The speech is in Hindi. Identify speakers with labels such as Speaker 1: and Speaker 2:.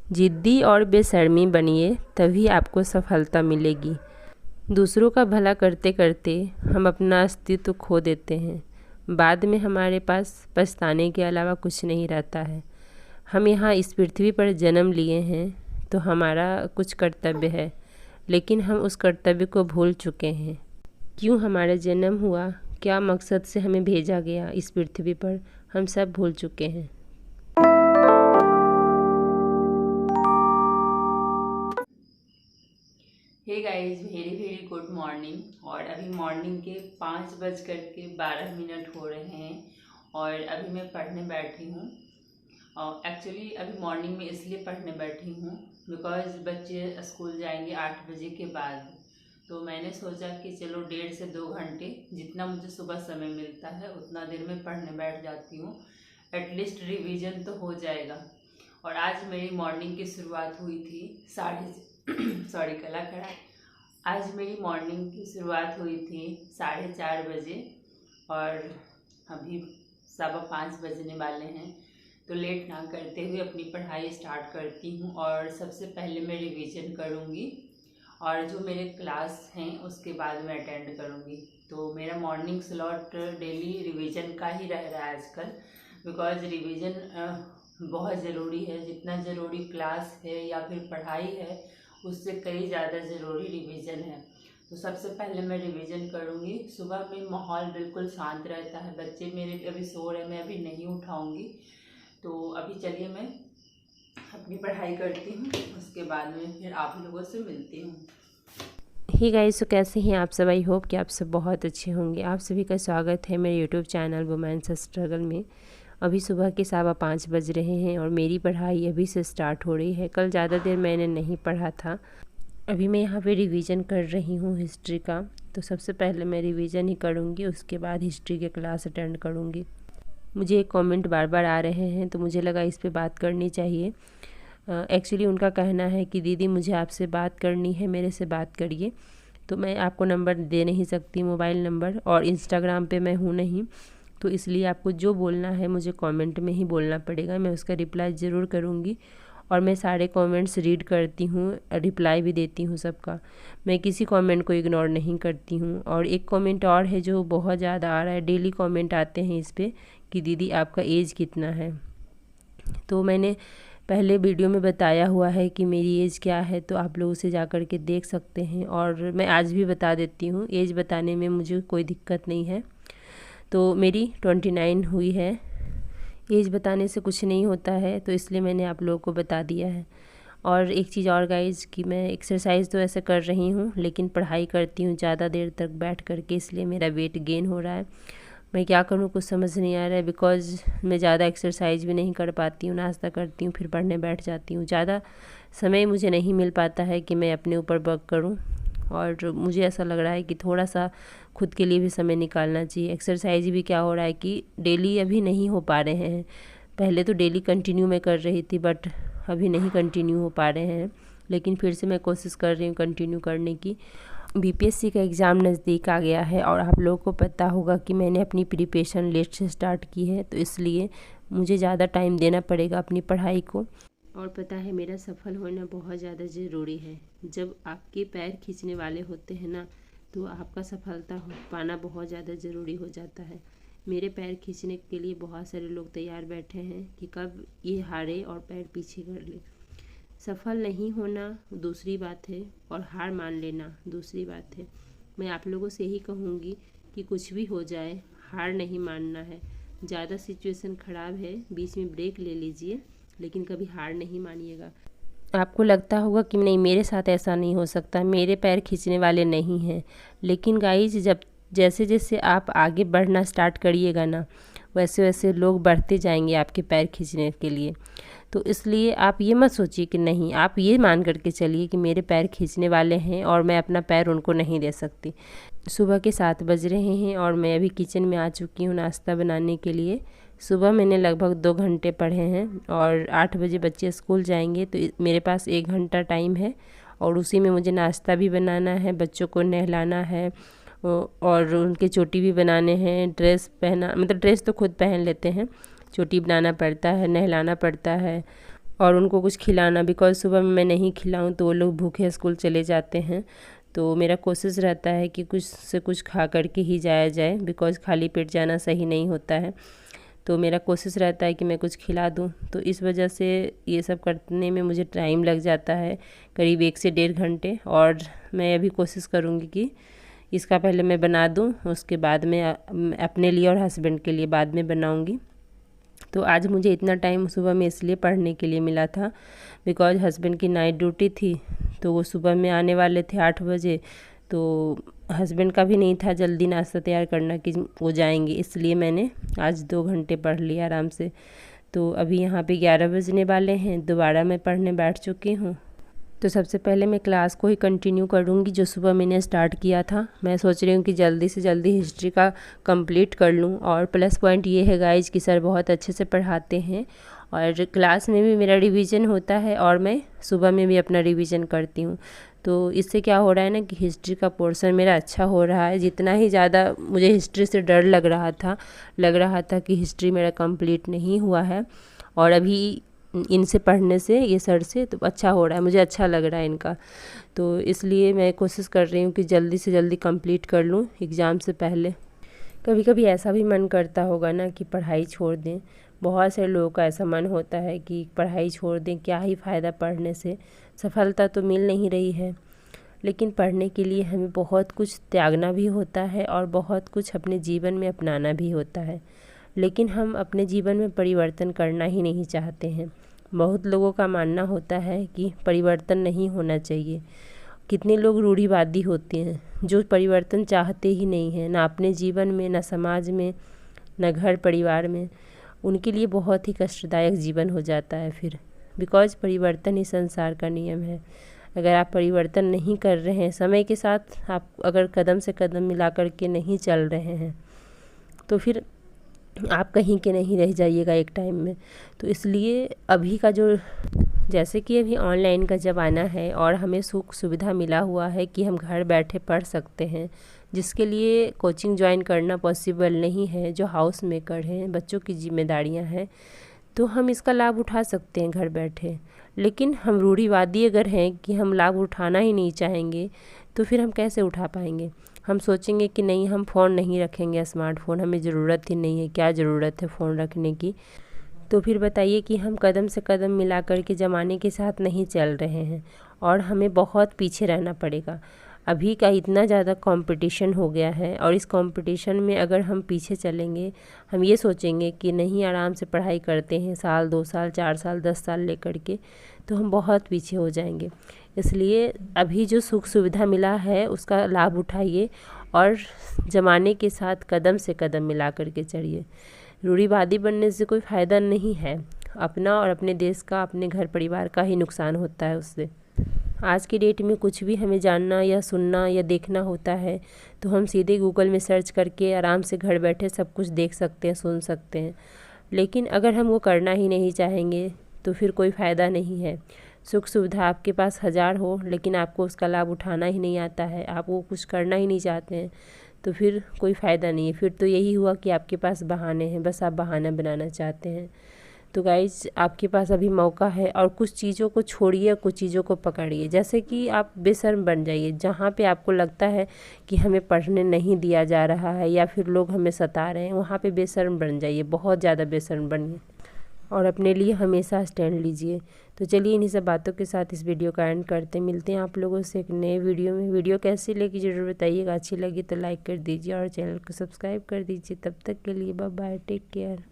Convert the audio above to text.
Speaker 1: जिद्दी और बेशर्मी बनिए, तभी आपको सफलता मिलेगी। दूसरों का भला करते करते हम अपना अस्तित्व खो देते हैं। बाद में हमारे पास पछताने के अलावा कुछ नहीं रहता है। हम यहाँ इस पृथ्वी पर जन्म लिए हैं तो हमारा कुछ कर्तव्य है, लेकिन हम उस कर्तव्य को भूल चुके हैं। क्यों हमारा जन्म हुआ, क्या मकसद से हमें भेजा गया इस पृथ्वी पर, हम सब भूल चुके हैं।
Speaker 2: Hey guys, very very good morning. और अभी मॉर्निंग के 5:12 हो रहे हैं और अभी मैं पढ़ने बैठी हूँ। एक्चुअली अभी मॉर्निंग में इसलिए पढ़ने बैठी हूँ बिकॉज़ बच्चे स्कूल जाएंगे 8 बजे के बाद। तो मैंने सोचा कि चलो 1.5 से 2 घंटे जितना मुझे सुबह समय मिलता है उतना देर में पढ़ने बैठ जाती हूँ। एटलीस्ट रिवीजन तो हो जाएगा। और आज मेरी मॉर्निंग की शुरुआत हुई थी कला खड़ा। आज मेरी मॉर्निंग की शुरुआत हुई थी 4:30 बजे और अभी 5:15 बजने वाले हैं। तो लेट ना करते हुए अपनी पढ़ाई स्टार्ट करती हूँ और सबसे पहले मैं रिवीजन करूँगी और जो मेरे क्लास हैं उसके बाद मैं अटेंड करूँगी। तो मेरा मॉर्निंग स्लॉट डेली रिवीजन का ही रह रहा है आजकल, बिकॉज़ रिवीजन बहुत ज़रूरी है। जितना ज़रूरी क्लास है या फिर पढ़ाई है उससे कई ज़्यादा ज़रूरी रिवीजन है। तो सबसे पहले मैं रिवीजन करूँगी। सुबह में माहौल बिल्कुल शांत रहता है, बच्चे मेरे अभी सो रहे हैं, मैं अभी नहीं उठाऊँगी। तो अभी चलिए मैं अपनी पढ़ाई करती हूँ, उसके बाद में फिर आप लोगों से मिलती हूँ।
Speaker 1: हे गाइस, तो कैसे हैं आप सब? आई होप कि आप सब बहुत अच्छे होंगे। आप सभी का स्वागत है मेरे यूट्यूब चैनल वुमेन्स स्ट्रगल में। अभी सुबह के 5:15 बज रहे हैं और मेरी पढ़ाई अभी से स्टार्ट हो रही है। कल ज़्यादा देर मैंने नहीं पढ़ा था। अभी मैं यहाँ पे रिवीजन कर रही हूँ हिस्ट्री का। तो सबसे पहले मैं रिवीजन ही करूँगी, उसके बाद हिस्ट्री के क्लास अटेंड करूँगी। मुझे एक कमेंट बार बार आ रहे हैं तो मुझे लगा इस पे बात करनी चाहिए। एक्चुअली उनका कहना है कि दीदी मुझे आपसे बात करनी है, मेरे से बात करिए। तो मैं आपको नंबर दे नहीं सकती, मोबाइल नंबर, और इंस्टाग्राम पे मैं हूँ नहीं। तो इसलिए आपको जो बोलना है मुझे कमेंट में ही बोलना पड़ेगा। मैं उसका रिप्लाई ज़रूर करूँगी और मैं सारे कमेंट्स रीड करती हूँ, रिप्लाई भी देती हूँ सबका। मैं किसी कमेंट को इग्नोर नहीं करती हूँ। और एक कमेंट और है जो बहुत ज़्यादा आ रहा है, डेली कमेंट आते हैं इस पर कि दीदी आपका एज कितना है। तो मैंने पहले वीडियो में बताया हुआ है कि मेरी एज क्या है, तो आप लोग उसे जा कर के देख सकते हैं। और मैं आज भी बता देती हूँ, एज बताने में मुझे कोई दिक्कत नहीं है। तो मेरी 29 हुई है। एज बताने से कुछ नहीं होता है, तो इसलिए मैंने आप लोगों को बता दिया है। और एक चीज़ और गाइज कि मैं एक्सरसाइज तो ऐसे कर रही हूँ, लेकिन पढ़ाई करती हूँ ज़्यादा देर तक बैठ कर के, इसलिए मेरा वेट गेन हो रहा है। मैं क्या करूँ कुछ समझ नहीं आ रहा है, बिकॉज़ मैं ज़्यादा एक्सरसाइज भी नहीं कर पाती हूँ। नाश्ता करती हूँ फिर पढ़ने बैठ जाती हूँ। ज़्यादा समय मुझे नहीं मिल पाता है कि मैं अपने ऊपर वर्क करूँ। और मुझे ऐसा लग रहा है कि थोड़ा सा खुद के लिए भी समय निकालना चाहिए। एक्सरसाइज भी क्या हो रहा है कि डेली अभी नहीं हो पा रहे हैं। पहले तो डेली कंटिन्यू मैं कर रही थी, बट अभी नहीं कंटिन्यू हो पा रहे हैं। लेकिन फिर से मैं कोशिश कर रही हूँ कंटिन्यू करने की। बीपीएससी का एग्ज़ाम नज़दीक आ गया है और आप लोगों को पता होगा कि मैंने अपनी प्रिपरेशन लेट से स्टार्ट की है, तो इसलिए मुझे ज़्यादा टाइम देना पड़ेगा अपनी पढ़ाई को। और पता है मेरा सफल होना बहुत ज़्यादा ज़रूरी है। जब आपके पैर खींचने वाले होते हैं ना, तो आपका सफलता हो पाना बहुत ज़्यादा ज़रूरी हो जाता है। मेरे पैर खींचने के लिए बहुत सारे लोग तैयार बैठे हैं कि कब ये हारे और पैर पीछे कर ले। सफल नहीं होना दूसरी बात है और हार मान लेना दूसरी बात है। मैं आप लोगों से यही कहूँगी कि कुछ भी हो जाए हार नहीं मानना है। ज़्यादा सिचुएशन ख़राब है, बीच में ब्रेक ले लीजिए, लेकिन कभी हार नहीं मानिएगा। आपको लगता होगा कि नहीं मेरे साथ ऐसा नहीं हो सकता, मेरे पैर खींचने वाले नहीं हैं। लेकिन गाइज जब जैसे जैसे आप आगे बढ़ना स्टार्ट करिएगा ना, वैसे वैसे लोग बढ़ते जाएंगे आपके पैर खींचने के लिए। तो इसलिए आप ये मत सोचिए कि नहीं, आप ये मान करके चलिए कि मेरे पैर खींचने वाले हैं और मैं अपना पैर उनको नहीं दे सकती। सुबह के 7 बज रहे हैं और मैं अभी किचन में आ चुकी हूँ नाश्ता बनाने के लिए। सुबह मैंने लगभग 2 घंटे पढ़े हैं और 8 बजे बच्चे स्कूल जाएंगे, तो मेरे पास 1 घंटा टाइम है और उसी में मुझे नाश्ता भी बनाना है, बच्चों को नहलाना है और उनके चोटी भी बनाने हैं। ड्रेस पहना, मतलब ड्रेस तो खुद पहन लेते हैं, चोटी बनाना पड़ता है, नहलाना पड़ता है और उनको कुछ खिलाना, बिकॉज़ सुबह में मैं नहीं खिलाऊं तो वो लोग भूखे स्कूल चले जाते हैं। तो मेरा कोशिश रहता है कि कुछ से कुछ खा करके ही जाया जाए, बिकॉज़ खाली पेट जाना सही नहीं होता है। तो मेरा कोशिश रहता है कि मैं कुछ खिला दूं, तो इस वजह से ये सब करने में मुझे टाइम लग जाता है, करीब 1 से 1.5 घंटे। और मैं अभी कोशिश करूँगी कि इसका पहले मैं बना दूं, उसके बाद में अपने लिए और हस्बैंड के लिए बाद में बनाऊंगी। तो आज मुझे इतना टाइम सुबह में इसलिए पढ़ने के लिए मिला था, बिकॉज़ हस्बैंड की नाइट ड्यूटी थी, तो वो सुबह में आने वाले थे 8 बजे। तो हस्बैंड का भी नहीं था जल्दी नाश्ता तैयार करना कि वो जाएंगे, इसलिए मैंने आज 2 घंटे पढ़ लिया आराम से। तो अभी यहाँ पे 11 बजने वाले हैं, दोबारा मैं पढ़ने बैठ चुकी हूँ। तो सबसे पहले मैं क्लास को ही कंटिन्यू करूँगी जो सुबह मैंने स्टार्ट किया था। मैं सोच रही हूँ कि जल्दी से जल्दी हिस्ट्री का कंप्लीट कर लूँ। और प्लस पॉइंट ये है गाइज कि सर बहुत अच्छे से पढ़ाते हैं, और क्लास में भी मेरा रिवीजन होता है और मैं सुबह में भी अपना रिवीजन करती हूँ। तो इससे क्या हो रहा है ना कि हिस्ट्री का पोर्शन मेरा अच्छा हो रहा है। जितना ही ज़्यादा मुझे हिस्ट्री से डर लग रहा था कि हिस्ट्री मेरा कंप्लीट नहीं हुआ है, और अभी इनसे पढ़ने से, ये सर से, तो अच्छा हो रहा है, मुझे अच्छा लग रहा है इनका। तो इसलिए मैं कोशिश कर रही हूँ कि जल्दी से जल्दी कंप्लीट कर लूँ एग्ज़ाम से पहले। कभी कभी ऐसा भी मन करता होगा ना कि पढ़ाई छोड़ दें। बहुत से लोगों का ऐसा मन होता है कि पढ़ाई छोड़ दें, क्या ही फ़ायदा पढ़ने से, सफलता तो मिल नहीं रही है। लेकिन पढ़ने के लिए हमें बहुत कुछ त्यागना भी होता है और बहुत कुछ अपने जीवन में अपनाना भी होता है। लेकिन हम अपने जीवन में परिवर्तन करना ही नहीं चाहते हैं। बहुत लोगों का मानना होता है कि परिवर्तन नहीं होना चाहिए। कितने लोग रूढ़िवादी होते हैं जो परिवर्तन चाहते ही नहीं हैं, ना अपने जीवन में, ना समाज में, ना घर परिवार में। उनके लिए बहुत ही कष्टदायक जीवन हो जाता है फिर, बिकॉज़ परिवर्तन ही संसार का नियम है। अगर आप परिवर्तन नहीं कर रहे हैं, समय के साथ आप अगर कदम से कदम मिला कर के नहीं चल रहे हैं, तो फिर आप कहीं के नहीं रह जाइएगा एक टाइम में। तो इसलिए अभी का जो, जैसे कि अभी ऑनलाइन का ज़माना है और हमें सुख सुविधा मिला हुआ है कि हम घर बैठे पढ़ सकते हैं, जिसके लिए कोचिंग ज्वाइन करना पॉसिबल नहीं है, जो हाउस मेकर हैं, बच्चों की जिम्मेदारियां हैं, तो हम इसका लाभ उठा सकते हैं घर बैठे। लेकिन हम रूढ़िवादी अगर हैं कि हम लाभ उठाना ही नहीं चाहेंगे, तो फिर हम कैसे उठा पाएंगे। हम सोचेंगे कि नहीं, हम फ़ोन नहीं रखेंगे, स्मार्टफ़ोन हमें ज़रूरत ही नहीं है, क्या ज़रूरत है फ़ोन रखने की। तो फिर बताइए कि हम कदम से कदम मिला कर के ज़माने के साथ नहीं चल रहे हैं, और हमें बहुत पीछे रहना पड़ेगा। अभी का इतना ज़्यादा कंपटीशन हो गया है, और इस कंपटीशन में अगर हम पीछे चलेंगे, हम ये सोचेंगे कि नहीं आराम से पढ़ाई करते हैं, साल 2 साल 4 साल 10 साल लेकर के, तो हम बहुत पीछे हो जाएंगे। इसलिए अभी जो सुख सुविधा मिला है उसका लाभ उठाइए और ज़माने के साथ कदम से कदम मिला कर के चलिए। रूढ़िवादी बनने से कोई फ़ायदा नहीं है। अपना और अपने देश का, अपने घर परिवार का ही नुकसान होता है उससे। आज की डेट में कुछ भी हमें जानना या सुनना या देखना होता है तो हम सीधे गूगल में सर्च करके आराम से घर बैठे सब कुछ देख सकते हैं, सुन सकते हैं। लेकिन अगर हम वो करना ही नहीं चाहेंगे तो फिर कोई फ़ायदा नहीं है। सुख सुविधा आपके पास 1000 हो, लेकिन आपको उसका लाभ उठाना ही नहीं आता है, आप वो कुछ करना ही नहीं चाहते हैं, तो फिर कोई फ़ायदा नहीं है। फिर तो यही हुआ कि आपके पास बहाने हैं, बस आप बहाना बनाना चाहते हैं। तो गाइज, आपके पास अभी मौका है, और कुछ चीज़ों को छोड़िए, कुछ चीज़ों को पकड़िए। जैसे कि आप बेशर्म बन जाइए। जहाँ पे आपको लगता है कि हमें पढ़ने नहीं दिया जा रहा है या फिर लोग हमें सता रहे हैं, वहाँ पे बेशर्म बन जाइए, बहुत ज़्यादा बेशर्म बनिए, और अपने लिए हमेशा स्टैंड लीजिए। तो चलिए इन्हीं सब बातों के साथ इस वीडियो का एंड करते हैं। मिलते हैं आप लोगों से एक नए वीडियो में। वीडियो कैसी लगी ज़रूर बताइएगा, अच्छी लगी तो लाइक कर दीजिए और चैनल को सब्सक्राइब कर दीजिए। तब तक के लिए बाय बाय, टेक केयर।